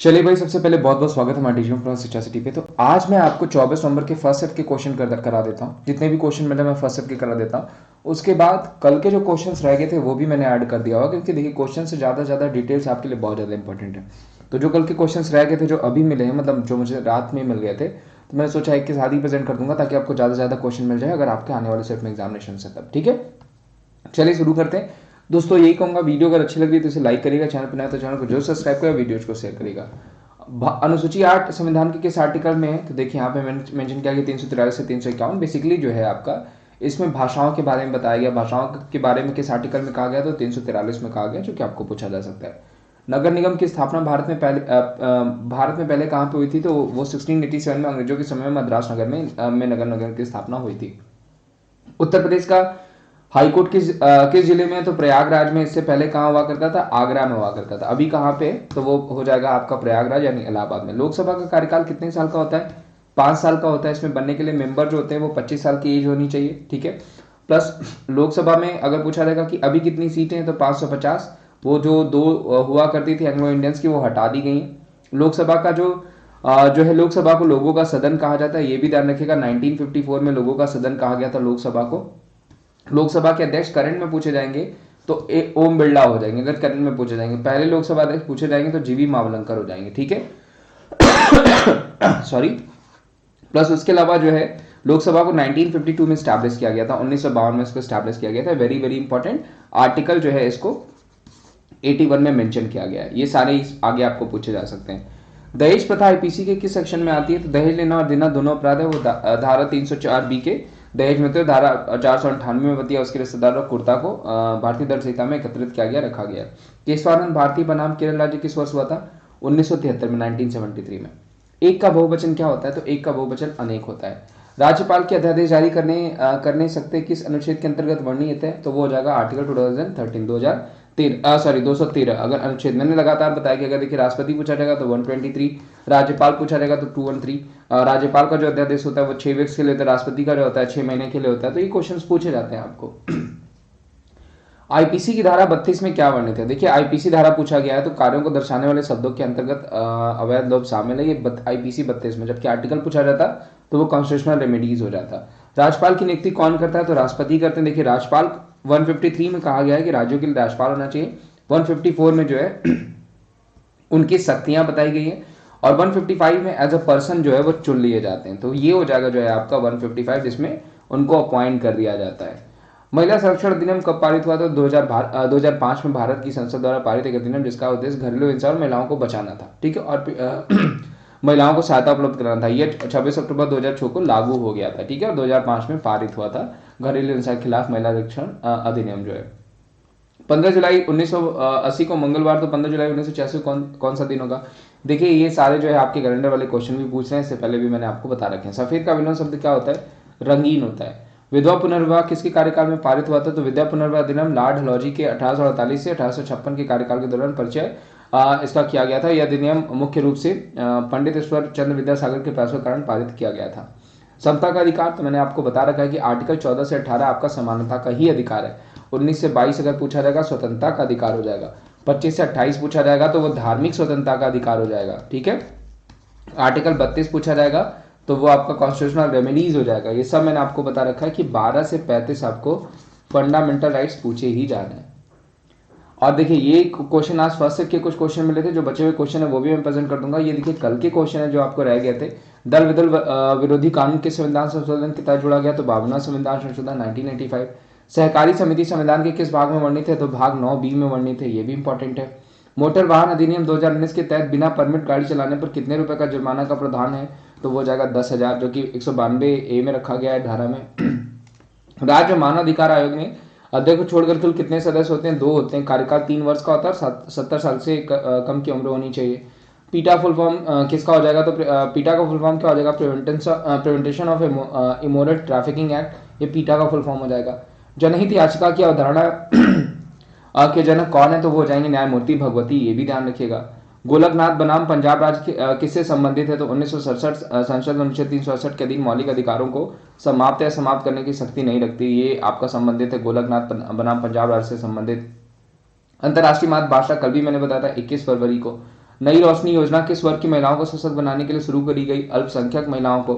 चलिए भाई, सबसे पहले बहुत बहुत स्वागत है हमारे डिजिटल प्लस शिक्षा सिटी पे। तो आज मैं आपको 24 नंबर के फर्स्ट सेट के क्वेश्चन करा देता हूँ। जितने भी क्वेश्चन मिले मैं फर्स्ट सेट के करा देता हूँ। उसके बाद कल के जो क्वेश्चंस रह गए थे वो भी मैंने ऐड कर दिया होगा, क्योंकि देखिए क्वेश्चन से ज़्यादा डिटेल्स आपके लिए बहुत ज़्यादा इंपॉर्टेंट है। तो जो कल के क्वेश्चन रह गए थे, जो अभी मिले हैं, मतलब जो मुझे रात में मिल गए थे, तो मैंने सोचा एक के साथ ही प्रेजेंट कर दूंगा, ताकि आपको ज़्यादा क्वेश्चन मिल जाए अगर आपके आने वाले सेट में एग्जामिनेशन से तब। ठीक है, चलिए शुरू करते हैं। दोस्तों यही कहूँगा, वीडियो अगर अच्छी लगी तो इसे लाइक करिएगा, चैनल पर नया तो चैनल को जो सब्सक्राइब करेगा, वीडियो को शेयर करेगा। अनुसूची 8 संविधान के किस आर्टिकल में है? तो देखिए यहाँ पे मेंशन किया गया 343 से 351। बेसिकली जो है आपका इसमें भाषाओं के बारे में बताया गया। भाषाओं के बारे में किस आर्टिकल में कहा गया? तो 343 में कहा गया, जो कि आपको पूछा जा सकता है। नगर निगम की स्थापना भारत में पहले कहाँ पे हुई थी? तो वो 1687 में अंग्रेजों के समय में मद्रास नगर में नगर निगम की स्थापना हुई थी। उत्तर प्रदेश का हाईकोर्ट किस जिले में है? तो प्रयागराज में। इससे पहले कहाँ हुआ करता था? आगरा में हुआ करता था। अभी कहाँ पे? तो वो हो जाएगा आपका प्रयागराज यानी इलाहाबाद में। लोकसभा का कार्यकाल कितने साल का होता है? 5 साल का होता है। इसमें बनने के लिए मेंबर जो होते हैं वो 25 साल की एज होनी चाहिए। ठीक है, प्लस लोकसभा में अगर पूछा जाएगा कि अभी कितनी सीटें हैं, तो 550। वो जो दो हुआ करती थी एंग्लो इंडियंस की, वो हटा दी गई। लोकसभा का जो है, लोकसभा को लोगों का सदन कहा जाता है, ये भी ध्यान रखिएगा। 1954 में लोगों का सदन कहा गया था लोकसभा को। लोकसभा के अध्यक्ष करंट में पूछे जाएंगे तो ओम बिरला हो जाएंगे। अगर करंट में पूछे जाएंगे, पहले लोकसभा अध्यक्ष पूछे जाएंगे तो जीवी मावलंकर हो जाएंगे। ठीक है, सॉरी। प्लस उसके अलावा जो है लोकसभा को 1952 में स्टैब्लिश किया गया था, 1952 में इसको स्टैब्लिश किया गया था। वेरी वेरी इंपॉर्टेंट आर्टिकल जो है इसको 81 में मेंशन किया गया है। ये सारे आगे आपको पूछे जा सकते हैं। दहेज प्रथा आईपीसी के किस सेक्शन में आती है? तो दहेज लेना और देना दोनों अपराध है। वो धारा 304 बी के दहेज में, तो धारा 498 में बताया उसके रिश्तेदार और कुर्ता को भारतीय दंड संहिता में एकत्रित किया गया, रखा गया। केशवानंद भारती बनाम केरल राज्य किस वर्ष हुआ था? 1973 में, 1973 में। एक का बहुवचन क्या होता है? तो एक का बहुवचन अनेक होता है। राज्यपाल के अध्यादेश जारी करने सकते किस अनुच्छेद के अंतर्गत वर्णित है? तो वो हो जाएगा आर्टिकल 213 अगर अनुच्छेद। मैंने लगातार बताया कि अगर देखिए राष्ट्रपति पूछा जाएगा तो 123, राज्यपाल पूछा जाएगा तो 213। राज्यपाल का जो अध्यादेश होता है वो 6 वीक्स के लिए होता है, राष्ट्रपति का जो होता है 6 महीने के लिए होता है। तो ये क्वेश्चन पूछे जाते हैं आपको। आईपीसी की धारा 32 में क्या वर्णित है? देखिए आईपीसी धारा पूछा गया है तो कार्यों को दर्शाने वाले शब्दों के अंतर्गत अवैध लोभ शामिल है, ये आईपीसी 32 में। जबकि आर्टिकल पूछा जाता तो वो कॉन्स्टिट्यूशनल रेमेडीज हो जाता। राज्यपाल की नियुक्ति कौन करता है? तो राष्ट्रपति करते हैं। देखिए राष्ट्रपाल 153 में कहा गया है कि राज्यों के लिए राज्यपाल होना चाहिए। 154 में जो है उनकी शक्तियां बताई गई है, और 155 में एज अ पर्सन जो है वो चुन लिए जाते हैं। तो ये हो जाएगा जो है आपका 155, जिसमें उनको अपॉइंट कर दिया जाता है। महिला संरक्षण अधिनियम कब पारित हुआ था? 2005 में भारत की संसद द्वारा पारित एक अधिनियम, जिसका उद्देश्य घरेलू हिंसा और महिलाओं को बचाना था। ठीक है, और महिलाओं को सहायता उपलब्ध कराना था। ये 26 अक्टूबर 2006 को लागू हो गया था। ठीक है, और 2005 में पारित हुआ था घरेलू हिंसा के खिलाफ महिला संरक्षण अधिनियम जो है। 15 जुलाई 1980 को मंगलवार, तो 15 जुलाई 1986 कौन सा दिन होगा? देखिए ये सारे जो है आपके कैलेंडर वाले क्वेश्चन भी पूछ रहे हैं, इससे पहले भी मैंने आपको बता रखे हैं। सफेद का विलोम शब्द क्या होता है? रंगीन होता है। विधवा पुनर्विवाह किसके कार्यकाल में पारित हुआ था? तो विधवा पुनर्विवाह अधिनियम लॉर्ड हलौजी के 1848 से 1856 के कार्यकाल के दौरान परिचय इसका किया गया था। यह अधिनियम मुख्य रूप से पंडित ईश्वर चंद्र विद्यासागर के प्रयासों के कारण पारित किया गया था। समता का अधिकार, तो मैंने आपको बता रखा है कि आर्टिकल 14 से 18 आपका समानता का ही अधिकार है। 19 से 22 अगर पूछा जाएगा स्वतंत्रता का अधिकार हो जाएगा। 25 से 28 पूछा जाएगा तो वो धार्मिक स्वतंत्रता का अधिकार हो जाएगा। ठीक है, आर्टिकल 32 पूछा जाएगा तो वो आपका कॉन्स्टिट्यूशनल रेमेडीज हो जाएगा। ये सब मैंने आपको बता रखा है कि 12 से 35 आपको फंडामेंटल राइट्स पूछे ही जाने हैं। और देखिए ये क्वेश्चन आज फर्स्ट सेट के कुछ क्वेश्चन मिले थे, जो बचे हुए क्वेश्चन है वो भी मैं प्रेजेंट कर दूंगा। ये देखिए कल के क्वेश्चन है जो आपको रह गए थे। दल बदल विरोधी कानून के संविधान संशोधन के तहत जोड़ा गया? तो 52वां संविधान संशोधन 1985। सहकारी समिति संविधान के किस भाग में वर्णित है? तो भाग 9B में वर्णित है, ये भी इंपॉर्टेंट है। मोटर वाहन अधिनियम 2019 के तहत बिना परमिट गाड़ी चलाने पर कितने रुपए का जुर्माना का प्रावधान है? तो वो जाएगा 10,000, जो कि 192A में रखा गया है धारा में। राज्य मानव अधिकार आयोग में अध्यक्ष को छोड़कर कुल कितने सदस्य होते हैं? 2 होते हैं। कार्यकाल 3 वर्ष का होता है, 70 साल से कम की उम्र होनी चाहिए। पीटा फुल फॉर्म किसका हो जाएगा? तो पीटा का फुल फॉर्म क्या हो जाएगा? Prevention of immoral trafficking act, ये पीटा का फुल फॉर्म हो जाएगा। जनहित याचिका की अवधारणा के जनक कौन है? तो वो हो जाएंगे न्यायमूर्ति भगवती, ये भी ध्यान रखिएगा। गोलकनाथ बनाम पंजाब राज्य किससे संबंधित है? तो 1967 संसद अनुच्छेद 368 के अधीन मौलिक अधिकारों को समाप्त या समाप्त करने की शक्ति नहीं रखती, ये आपका संबंधित है गोलकनाथ बनाम पंजाब राज्य से संबंधित। अंतर्राष्ट्रीय मातृभाषा कल भी मैंने बताया था 21 फरवरी को। नई रोशनी योजना किस वर्ग की महिलाओं को सशक्त बनाने के लिए शुरू करी गई? अल्पसंख्यक महिलाओं को।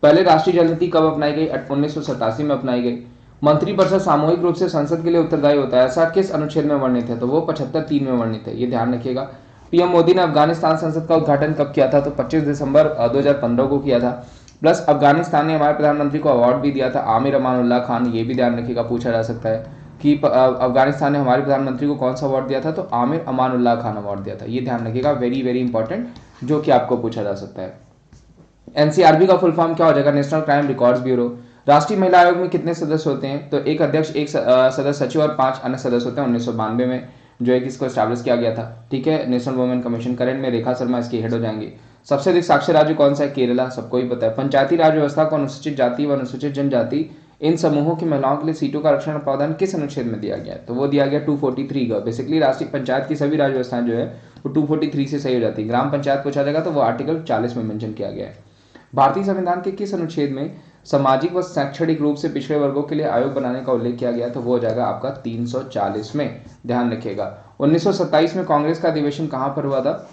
पहले राष्ट्रीय जल नीति कब अपनाई गई? 1987 में अपनाई गई। मंत्रिपरिषद सामूहिक रूप से संसद के लिए उत्तरदायी होता है, ऐसा किस अनुच्छेद में वर्णित है? तो वो 75(3) में वर्णित है, ये ध्यान रखिएगा। पीएम मोदी ने अफगानिस्तान संसद का उद्घाटन कब किया था? तो 25 दिसंबर 2015 को किया था। प्लस अफगानिस्तान ने हमारे प्रधानमंत्री को अवार्ड भी दिया था, आमिर अमानुल्लाह खान, ये भी ध्यान रखिएगा, पूछा जा सकता है कि अफगानिस्तान ने हमारे प्रधानमंत्री को कौन सा अवार्ड दिया था? तो आमिर अमानुल्लाह खान अवार्ड दिया था, ये ध्यान रखिएगा, वेरी वेरी इंपॉर्टेंट, जो कि आपको पूछा जा सकता है। एनसीआरबी का फुल फॉर्म क्या हो जाएगा? National crime records bureau. राष्ट्रीय महिला आयोग में कितने सदस्य होते हैं? तो एक अध्यक्ष, एक सदस्य सचिव और 5 अन्य सदस्य होते हैं। 1992 में जो है किसको एस्टैब्लिश किया गया था, ठीक है, नेशनल वुमेन कमीशन। करंट में रेखा शर्मा इसके हेड हो जाएंगे। सबसे अधिक साक्षर राज्य कौन सा है? केरला, सबको ही पता है। पंचायती राज व्यवस्था को अनुसूचित जाति व अनुसूचित जनजाति इन समूहों की महिलाओं के लिए सीटों का आरक्षण प्रावधान किस अनुच्छेद में दिया गया है? तो वो दिया गया 243 का। बेसिकली राष्ट्रीय पंचायत की सभी राज्य व्यवस्थाएं जो है वो 243 से सही हो जाती है। ग्राम पंचायत पूछा जाएगा तो वो आर्टिकल 40 में मेंशन किया गया है। भारतीय संविधान के किस अनुच्छेद में सामाजिक व शैक्षणिक रूप से पिछड़े वर्गों के लिए आयोग बनाने का उल्लेख किया गया? तो वो हो जाएगा आपका 340 में, ध्यान रखिएगा। 1927 में कांग्रेस का अधिवेशन कहां पर हुआ था?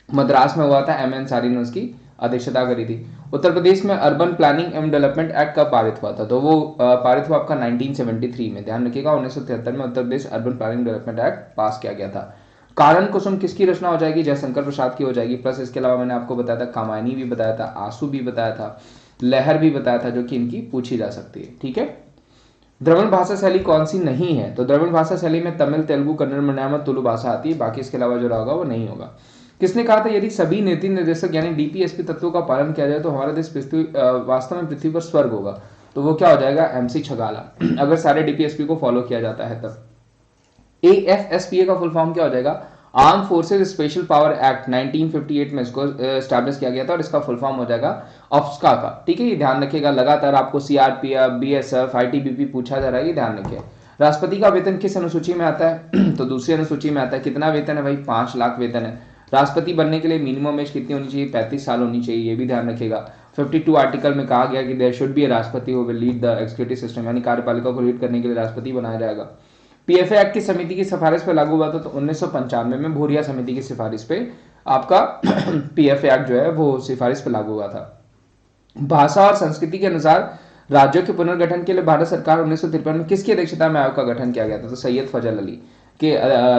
मद्रास में हुआ था। एम एन सारी ने उसकी अध्यक्षता करी थी। उत्तर प्रदेश में अर्बन प्लानिंग एवं डेवलपमेंट एक्ट कब पारित हुआ था? तो वो पारित हुआ आपका 1973 में, ध्यान रखिएगा। 1973 में Uttar Pradesh urban planning development act pass किया गया था। कारण कुसुम किसकी रचना हो जाएगी? जयशंकर प्रसाद की हो जाएगी। प्लस इसके अलावा मैंने आपको बताया था कामायनी भी बताया था, आंसू भी बताया था, लहर भी बताया था, जो कि इनकी पूछी जा सकती है, ठीक है। द्रविड़ भाषा शैली कौन सी नहीं है? तो द्रविड़ भाषा शैली में तमिल, तेलुगु, कन्नड़, मलयालम, तुलु भाषा आती है। बाकी इसके अलावा जो रहा होगा वो नहीं होगा। किसने कहा था यदि सभी नीति निर्देशक यानी डीपीएसपी तत्वों का पालन किया जाए तो हमारा देश वास्तव में पृथ्वी पर स्वर्ग होगा? तो वो क्या हो जाएगा? एमसी छगाला। अगर सारे डीपीएसपी को फॉलो किया जाता है तब। एएफएसपीए का फुल फॉर्म क्या हो जाएगा? Arm forces special power act 1958 में इसको एस्टैब्लिश किया गया था और इसका फुल फॉर्म हो जाएगा ऑप्सका का, ठीक है। ये ध्यान रखिएगा, लगातार आपको सीआरपीएफ, बीएसएफ, आईटीबीपी पूछा जा रहा है, ये ध्यान रखिए। राष्ट्रपति का वेतन किस अनुसूची में आता है? तो दूसरी अनुसूची में आता है। कितना वेतन है भाई? 5 लाख वेतन है। राष्ट्रपति बनने के लिए मिनिमम एज कितनी होनी चाहिए? 35 साल होनी चाहिए, ये भी ध्यान रखिएगा। 52 आर्टिकल में कहा गया कि देयर शुड बी ए राष्ट्रपति who will lead the executive system, यानी कार्यपालिका को लीड करने के लिए राष्ट्रपति बनाया जाएगा। पीएफए एक्ट की समिति की सिफारिश पर लागू हुआ था तो 1995 में भूरिया समिति की सिफारिश पे आपका पीएफए एक्ट जो है वो सिफारिश पर लागू हुआ था। भाषा और संस्कृति के अनुसार राज्यों के पुनर्गठन के लिए भारत सरकार 1953 में किसकी अध्यक्षता में आयोग का गठन किया गया था? तो सैयद फजल अली के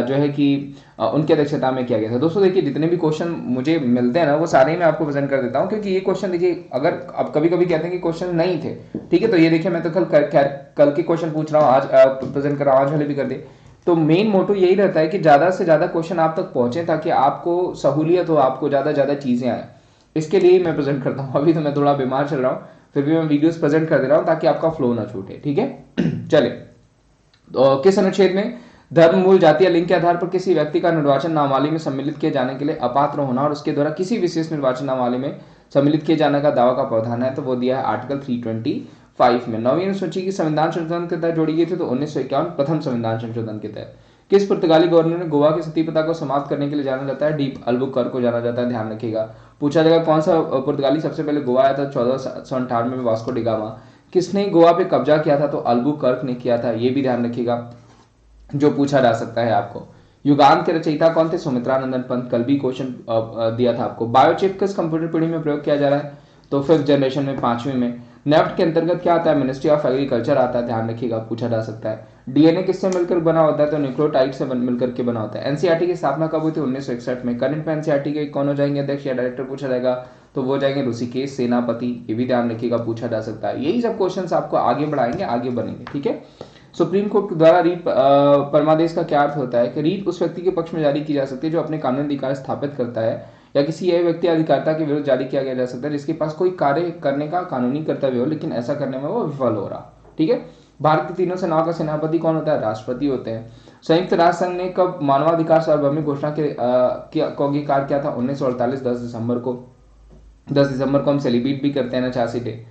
जो है कि उनकी अध्यक्षता में किया गया था। दोस्तों देखिए, जितने भी क्वेश्चन मुझे मिलते हैं ना वो सारे ही मैं आपको प्रेजेंट कर देता हूं, क्योंकि ये क्वेश्चन देखिए, अगर अब कभी कभी कहते हैं कि क्वेश्चन नहीं थे, ठीक है, तो ये देखिए मैं तो कल के क्वेश्चन पूछ रहा हूँ, आज प्रेजेंट कर रहा हूँ, आज वाले भी कर दे। तो मेन मोटो यही रहता है कि ज्यादा से ज्यादा क्वेश्चन आप तक पहुंचे ताकि आपको सहूलियत हो, आपको ज्यादा ज्यादा चीजें आए, इसके लिए ही मैं प्रेजेंट करता हूँ। अभी तो मैं थोड़ा बीमार चल रहा हूँ, फिर भी मैं वीडियोस प्रेजेंट कर दे रहा हूँ ताकि आपका फ्लो ना छूटे, ठीक है। चले, तो किस अनुच्छेद में धर्म, मूल, जाति या लिंग के आधार पर किसी व्यक्ति का निर्वाचन नामावली में सम्मिलित किए जाने के लिए अपात्र होना और उसके द्वारा किसी विशेष निर्वाचन नामावली में सम्मिलित किए जाने का दावा का प्रावधान है? तो वो दिया है आर्टिकल 325 में। 9वीं अनुसूची की संविधान संशोधन के तहत जोड़ी गई थी तो 1951 प्रथम संविधान संशोधन के तहत। किस पुर्तगाली गवर्नर ने गोवा की सती प्रथा को समाप्त करने के लिए जाना जाता है? डी अल्बुकर्क को जाना जाता है, ध्यान रखिएगा। पूछा जाएगा कौन सा पुर्तगाली सबसे पहले गोवा आया था? 1498 में वास्को डी गामा। किसने गोवा पे कब्जा किया था? तो अल्बुकर्क ने किया था, ये भी ध्यान रखिएगा, जो पूछा जा सकता है आपको। युगांत के रचयिता कौन थे? सुमित्रानंदन पंत, कल भी क्वेश्चन दिया था आपको। बायोचिप किस कंप्यूटर पीढ़ी में प्रयोग किया जा रहा है? तो 5th जनरेशन में, 5वीं में। नेफ्ट के अंतर्गत क्या आता है? मिनिस्ट्री ऑफ एग्रीकल्चर आता है, ध्यान रखिएगा, पूछा जा सकता है। डीएनए किससे मिलकर बना होता है? तो न्यूक्लियोटाइड से मिलकर के बना होता है। एनसीईआरटी की स्थापना कब हुई थी? 1961 में। करंट में एनसीईआरटी के कौन हो जाएंगे अध्यक्ष या डायरेक्टर पूछा जाएगा? तो वो जाएंगे ऋषिकेश सेनापति, ये भी ध्यान रखिएगा, पूछा जा सकता है। यही सब क्वेश्चन आपको आगे बढ़ाएंगे, आगे बनेंगे, ठीक है। सुप्रीम कोर्ट द्वारा रीट परमादेश का क्या अर्थ होता है? कि रीट उस व्यक्ति के पक्ष में जारी की जा सकती है जो अपने कानूनी अधिकार स्थापित करता है या किसी एक व्यक्ति अधिकारता के विरुद्ध जारी किया जा सकता है जिसके पास कोई कार्य करने का कानूनी कर्तव्य हो लेकिन ऐसा करने में वो विफल हो रहा, ठीक है। भारत की तीनों सेनाओं का सेनापति कौन होता है? राष्ट्रपति होते हैं। संयुक्त राष्ट्र संघ ने कब मानवाधिकार सार्वभौमिक घोषणा को अंगीकार किया था? 1948 10 दिसंबर को। 10 दिसंबर को हम सेलिब्रेट भी करते हैं ना 86 डे।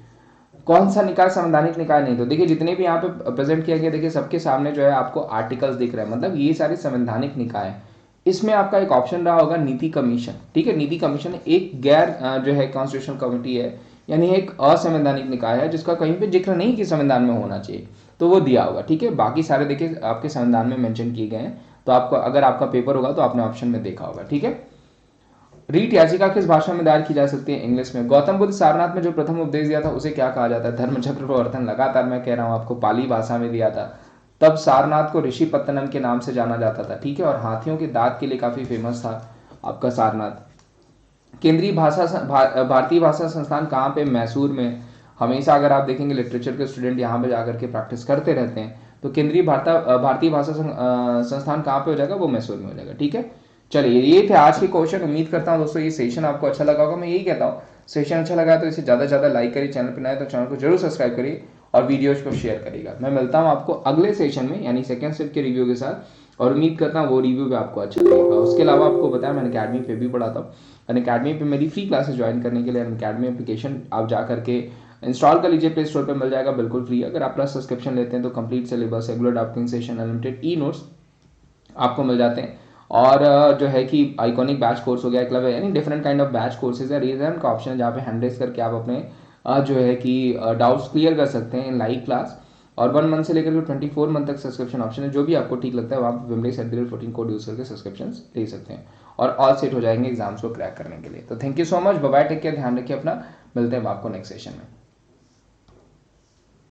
कौन सा निकाय संवैधानिक निकाय नहीं? तो देखिए जितने भी यहाँ पे प्रेजेंट किया गया, देखिए सबके सामने जो है आपको आर्टिकल्स दिख रहे हैं, मतलब ये सारे संवैधानिक निकाय हैं। इसमें आपका एक ऑप्शन रहा होगा नीति कमीशन, ठीक है। नीति कमीशन एक गैर जो है कॉन्स्टिट्यूशनल कमिटी है, यानी एक असंवैधानिक निकाय है जिसका कहीं पे जिक्र नहीं कि संविधान में होना चाहिए, तो वो दिया होगा, ठीक है। बाकी सारे देखिए आपके संविधान में मेंशन किए गए हैं, तो आपको अगर आपका पेपर होगा तो आपने ऑप्शन में देखा होगा, ठीक है। रीट याचिका किस भाषा में दायर की जा सकती है? इंग्लिश में। गौतम बुद्ध सारनाथ में जो प्रथम उपदेश दिया था उसे क्या कहा जाता है? धर्मचक्र प्रवर्तन। लगातार मैं कह रहा हूं आपको, पाली भाषा में दिया था। तब सारनाथ को ऋषि पत्तनम के नाम से जाना जाता था, ठीक है। और हाथियों के दांत के लिए काफी फेमस था आपका सारनाथ। केंद्रीय भारतीय भाषा संस्थान कहाँ पे? मैसूर में। हमेशा अगर आप देखेंगे लिटरेचर के स्टूडेंट यहाँ पे जाकर के प्रैक्टिस करते रहते हैं, तो केंद्रीय भारतीय भाषा संस्थान कहाँ पे हो जाएगा? वो मैसूर में हो जाएगा, ठीक है। चलिए, ये थे आज के क्वेश्चन। उम्मीद करता हूँ दोस्तों ये सेशन आपको अच्छा लगा होगा। मैं यही कहता हूँ, सेशन अच्छा लगा तो इसे ज़्यादा से ज़्यादा लाइक करिए, चैनल पर नए तो चैनल को जरूर सब्सक्राइब करिए और वीडियोज को शेयर करिएगा। मैं मिलता हूँ आपको अगले सेशन में, यानी सेकेंड स्टेप के रिव्यू के साथ, और उम्मीद करता हूँ वो रिव्यू भी आपको अच्छा लगेगा। उसके अलावा आपको बताया, मैंने अकेडमी पे भी पढ़ाता हूँ। अनअकैडमी पे मेरी फ्री क्लासेस ज्वाइन करने के लिए अनअकैडमी एप्लीकेशन आप जा करके इंस्टॉल कर लीजिए, प्ले स्टोर पे मिल जाएगा बिल्कुल फ्री। अगर आप प्लस सब्सक्रिप्शन लेते हैं तो complete syllabus, regular doubting session, unlimited e notes आपको मिल जाते हैं। और जो है कि आइकॉनिक बैच कोर्स हो गया, क्लब है, यानी different kind of batch courses है। रीजन का ऑप्शन है जहाँ पे हैंड रेस करके आप अपने जो है कि डाउट्स क्लियर कर सकते हैं इन लाइव क्लास। और 1 मंथ से लेकर 24 मंथ तक सब्सक्रिप्शन ऑप्शन है। जो भी आपको ठीक लगता है वहाँ पर विमलेश@14 कोड यूज करके सब्सक्रिप्शन ले सकते हैं और ऑल सेट हो जाएंगे एग्जाम्स को क्रैक करने के लिए। तो thank you so much, bye bye, take care, ध्यान रखिए अपना। मिलते हैं आपको नेक्स्ट सेशन में।